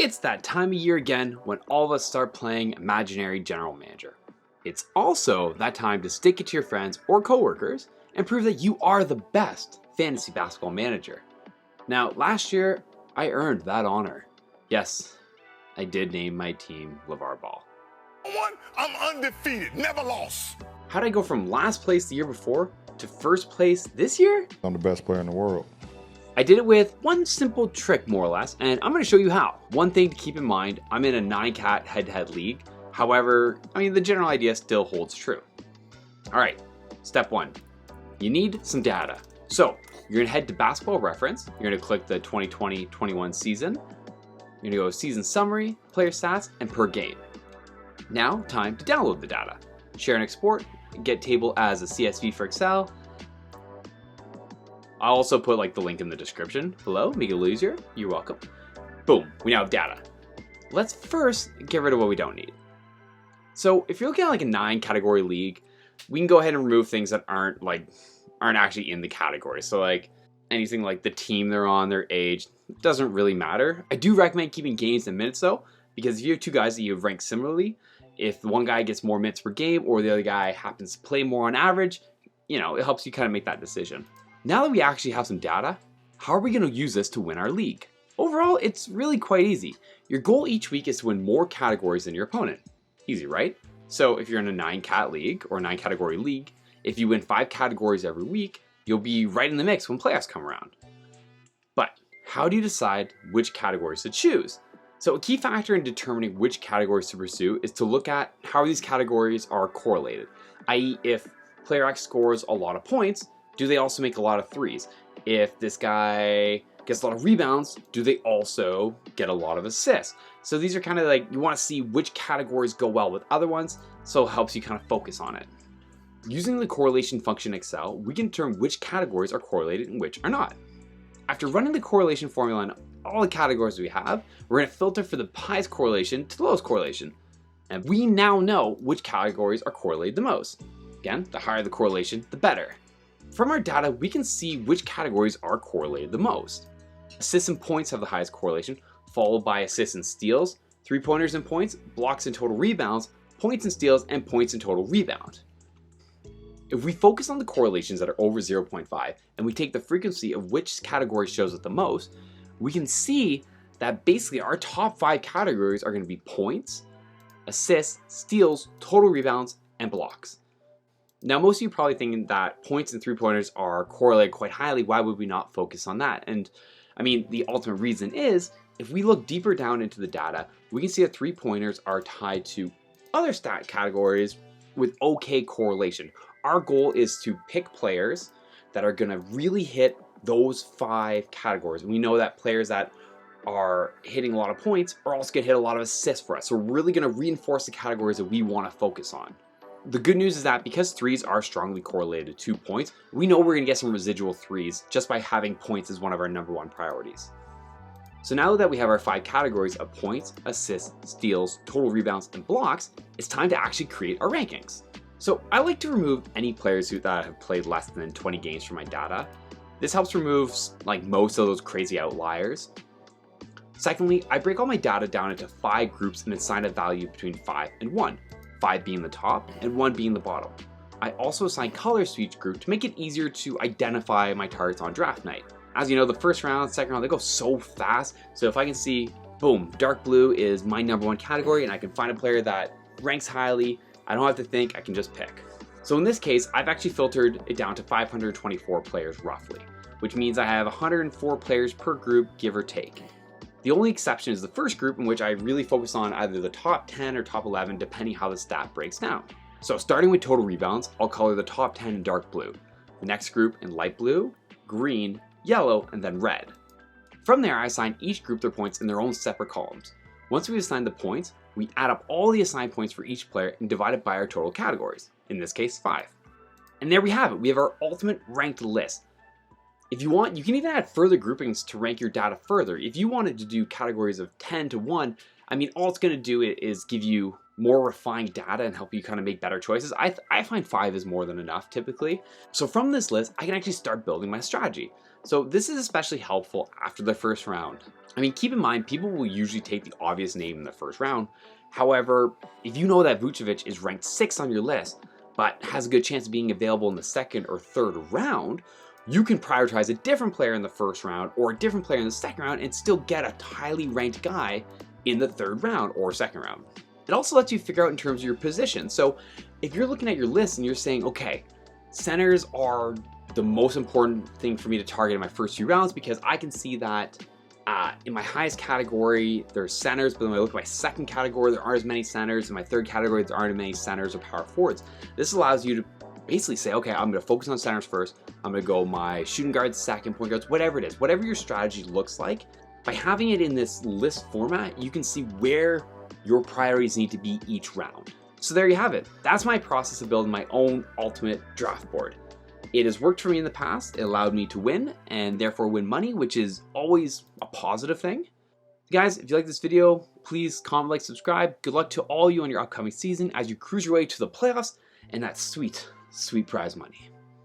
It's that time of year again when all of us start playing Imaginary General Manager. It's also that time to stick it to your friends or coworkers and prove that you are the best fantasy basketball manager. Now, last year, I earned that honor. Yes, I did name my team LeVar Ball. I'm undefeated, never lost. How'd I go from last place the year before to first place this year? I'm the best player in the world. I did it with one simple trick, more or less, and I'm going to show you how. One thing to keep in mind, I'm in a 9-cat head-to-head league. However, the general idea still holds true. All right, step 1. You need some data. So you're going to head to Basketball Reference. You're going to click the 2020-21 season. You're going to go Season Summary, Player Stats, and Per Game. Now, time to download the data. Share and export, get table as a CSV for Excel. I'll also put the link in the description below, make it a little easier. You're welcome. Boom, we now have data. Let's first get rid of what we don't need. So if you're looking at a 9-category league, we can go ahead and remove things that aren't actually in the category. So anything like the team they're on, their age, doesn't really matter. I do recommend keeping games and minutes though, because if you have two guys that you have ranked similarly, if one guy gets more minutes per game or the other guy happens to play more on average, it helps you kind of make that decision. Now that we actually have some data, how are we going to use this to win our league? Overall, it's really quite easy. Your goal each week is to win more categories than your opponent. Easy, right? So if you're in a 9-cat league or 9-category league, if you win 5 categories every week, you'll be right in the mix when playoffs come around. But how do you decide which categories to choose? So a key factor in determining which categories to pursue is to look at how these categories are correlated. I.e., if player X scores a lot of points, do they also make a lot of threes? If this guy gets a lot of rebounds, do they also get a lot of assists? So these are kind of you want to see which categories go well with other ones, so it helps you kind of focus on it. Using the correlation function in Excel, we can determine which categories are correlated and which are not. After running the correlation formula on all the categories we have, we're going to filter for the highest correlation to the lowest correlation. And we now know which categories are correlated the most. Again, the higher the correlation, the better. From our data, we can see which categories are correlated the most. Assists and points have the highest correlation, followed by assists and steals, 3-pointers and points, blocks and total rebounds, points and steals, and points and total rebound. If we focus on the correlations that are over 0.5 and we take the frequency of which category shows it the most, we can see that basically our top 5 categories are going to be points, assists, steals, total rebounds, and blocks. Now, most of you are probably thinking that points and 3-pointers are correlated quite highly. Why would we not focus on that? And the ultimate reason is, if we look deeper down into the data, we can see that 3-pointers are tied to other stat categories with okay correlation. Our goal is to pick players that are going to really hit those 5 categories. We know that players that are hitting a lot of points are also going to hit a lot of assists for us. So we're really going to reinforce the categories that we want to focus on. The good news is that because threes are strongly correlated to points, we know we're going to get some residual threes just by having points as one of our #1 priorities. So now that we have our 5 categories of points, assists, steals, total rebounds, and blocks, it's time to actually create our rankings. So I like to remove any players that have played less than 20 games from my data. This helps remove most of those crazy outliers. Secondly, I break all my data down into 5 groups and assign a value between 5 and 1. 5 being the top and 1 being the bottom. I also assign colors to each group to make it easier to identify my targets on draft night. As you know, the first round, second round, they go so fast. So if I can see, boom, dark blue is my #1 category and I can find a player that ranks highly, I don't have to think, I can just pick. So in this case, I've actually filtered it down to 524 players roughly, which means I have 104 players per group, give or take. The only exception is the first group, in which I really focus on either the top 10 or top 11, depending how the stat breaks down. So starting with total rebounds, I'll color the top 10 in dark blue, the next group in light blue, green, yellow, and then red. From there, I assign each group their points in their own separate columns. Once we assign the points, we add up all the assigned points for each player and divide it by our total categories, in this case 5. And there we have it, we have our ultimate ranked list. If you want, you can even add further groupings to rank your data further. If you wanted to do categories of 10 to 1, all it's going to do is give you more refined data and help you kind of make better choices. I find 5 is more than enough typically. So from this list, I can actually start building my strategy. So this is especially helpful after the first round. I mean, keep in mind, people will usually take the obvious name in the first round. However, if you know that Vucevic is ranked 6th on your list, but has a good chance of being available in the second or third round, you can prioritize a different player in the first round or a different player in the second round and still get a highly ranked guy in the third round or second round. It also lets you figure out in terms of your position. So if you're looking at your list and you're saying, okay, centers are the most important thing for me to target in my first few rounds because I can see that in my highest category, there's centers, but when I look at my second category, there aren't as many centers. In my third category, there aren't as many centers or power forwards. This allows you to basically say, okay, I'm going to focus on centers first. I'm going to go my shooting guards, second, point guards, whatever it is, whatever your strategy looks like. By having it in this list format, you can see where your priorities need to be each round. So there you have it. That's my process of building my own ultimate draft board. It has worked for me in the past. It allowed me to win and therefore win money, which is always a positive thing. Guys, if you like this video, please comment, like, subscribe. Good luck to all of you on your upcoming season as you cruise your way to the playoffs and that sweet, sweet prize money.